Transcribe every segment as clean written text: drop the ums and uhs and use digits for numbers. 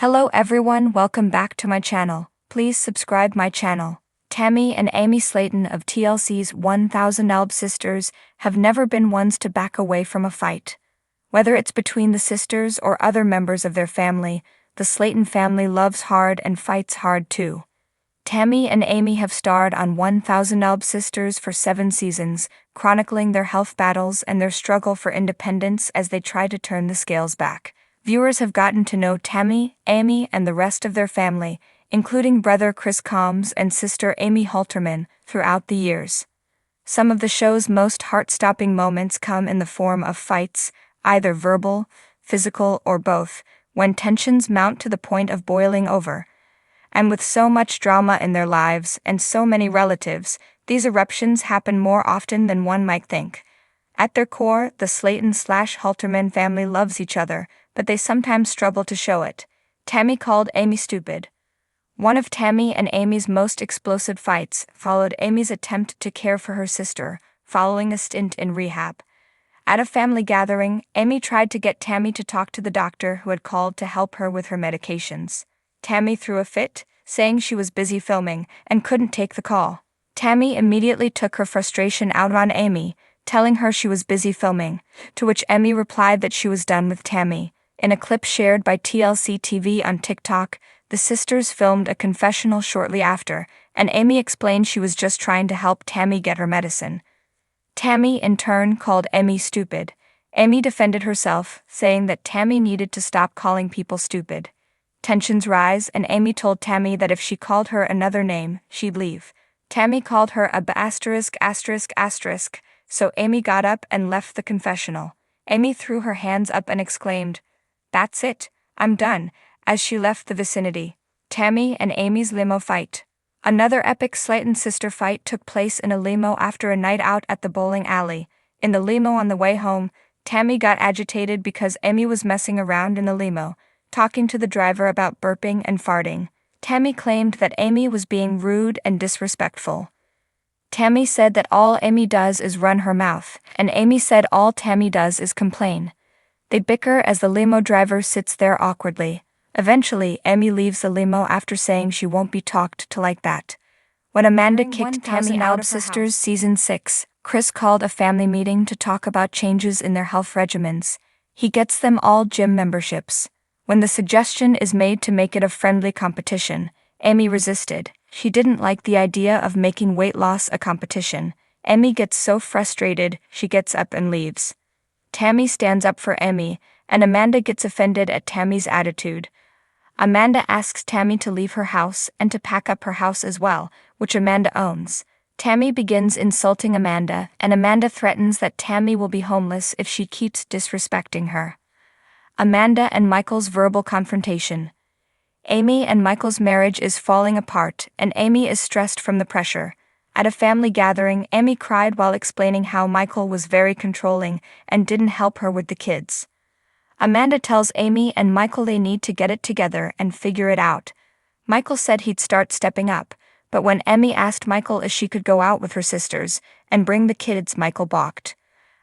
Hello everyone, welcome back to my channel. Please subscribe my channel. Tammy and Amy Slayton of TLC's 1000 Elb Sisters have never been ones to back away from a fight. Whether it's between the sisters or other members of their family, the Slayton family loves hard and fights hard too. Tammy and Amy have starred on 1000 Elb Sisters for 7 seasons, chronicling their health battles and their struggle for independence as they try to turn the scales back. Viewers have gotten to know Tammy, Amy, and the rest of their family, including brother Chris Combs and sister Amy Halterman, throughout the years. Some of the show's most heart-stopping moments come in the form of fights, either verbal, physical, or both, when tensions mount to the point of boiling over. And with so much drama in their lives and so many relatives, these eruptions happen more often than one might think. At their core, the Slayton/Halterman family loves each other, but they sometimes struggle to show it. Tammy called Amy stupid. One of Tammy and Amy's most explosive fights followed Amy's attempt to care for her sister, following a stint in rehab. At a family gathering, Amy tried to get Tammy to talk to the doctor who had called to help her with her medications. Tammy threw a fit, saying she was busy filming and couldn't take the call. Tammy immediately took her frustration out on Amy, telling her she was busy filming, to which Amy replied that she was done with Tammy. In a clip shared by TLC TV on TikTok, the sisters filmed a confessional shortly after, and Amy explained she was just trying to help Tammy get her medicine. Tammy, in turn, called Amy stupid. Amy defended herself, saying that Tammy needed to stop calling people stupid. Tensions rise, and Amy told Tammy that if she called her another name, she'd leave. Tammy called her a *****, so Amy got up and left the confessional. Amy threw her hands up and exclaimed, "That's it, I'm done," as she left the vicinity. Tammy and Amy's limo fight. Another epic Slayton sister fight took place in a limo after a night out at the bowling alley. In the limo on the way home, Tammy got agitated because Amy was messing around in the limo, talking to the driver about burping and farting. Tammy claimed that Amy was being rude and disrespectful. Tammy said that all Amy does is run her mouth, and Amy said all Tammy does is complain. They bicker as the limo driver sits there awkwardly. Eventually, Amy leaves the limo after saying she won't be talked to like that. When Amanda kicked Tammy out of Sisters Season 6, Chris called a family meeting to talk about changes in their health regimens. He gets them all gym memberships. When the suggestion is made to make it a friendly competition, Amy resisted. She didn't like the idea of making weight loss a competition. Amy gets so frustrated, she gets up and leaves. Tammy stands up for Amy, and Amanda gets offended at Tammy's attitude. Amanda asks Tammy to leave her house and to pack up her house as well, which Amanda owns. Tammy begins insulting Amanda, and Amanda threatens that Tammy will be homeless if she keeps disrespecting her. Amanda and Michael's verbal confrontation. Amy and Michael's marriage is falling apart, and Amy is stressed from the pressure. At a family gathering, Amy cried while explaining how Michael was very controlling and didn't help her with the kids. Amanda tells Amy and Michael they need to get it together and figure it out. Michael said he'd start stepping up, but when Amy asked Michael if she could go out with her sisters and bring the kids, Michael balked.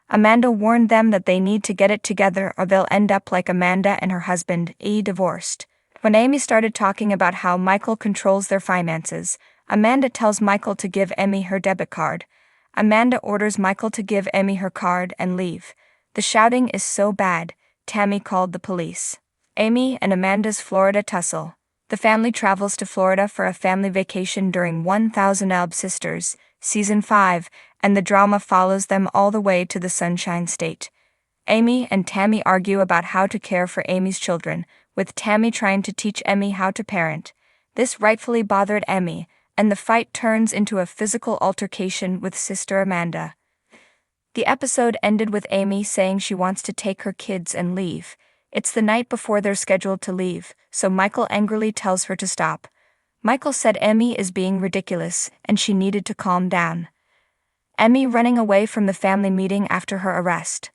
Amanda warned them that they need to get it together or they'll end up like Amanda and her husband, divorced. When Amy started talking about how Michael controls their finances, Amanda tells Michael to give Amy her debit card. Amanda orders Michael to give Amy her card and leave. The shouting is so bad, Tammy called the police. Amy and Amanda's Florida tussle. The family travels to Florida for a family vacation during 1000 Elb Sisters, Season 5, and the drama follows them all the way to the Sunshine State. Amy and Tammy argue about how to care for Amy's children, with Tammy trying to teach Amy how to parent. This rightfully bothered Amy, and the fight turns into a physical altercation with sister Amanda. The episode ended with Amy saying she wants to take her kids and leave. It's the night before they're scheduled to leave, so Michael angrily tells her to stop. Michael said Amy is being ridiculous, and she needed to calm down. Amy running away from the family meeting after her arrest.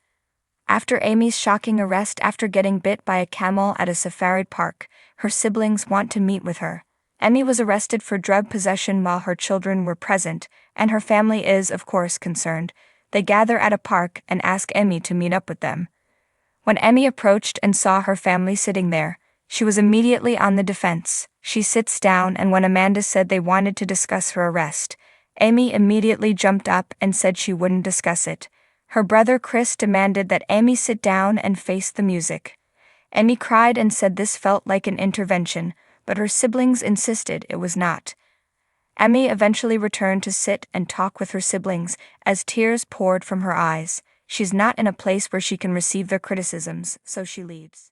After Amy's shocking arrest after getting bit by a camel at a safari park, her siblings want to meet with her. Amy was arrested for drug possession while her children were present, and her family is, of course, concerned. They gather at a park and ask Amy to meet up with them. When Amy approached and saw her family sitting there, She was immediately on the defense. She sits down, and when Amanda said they wanted to discuss her arrest, Amy immediately jumped up and said she wouldn't discuss it. Her brother Chris demanded that Amy sit down and face the music. Amy cried and said this felt like an intervention, but her siblings insisted it was not. Amy eventually returned to sit and talk with her siblings as tears poured from her eyes. She's not in a place where she can receive their criticisms, so she leaves.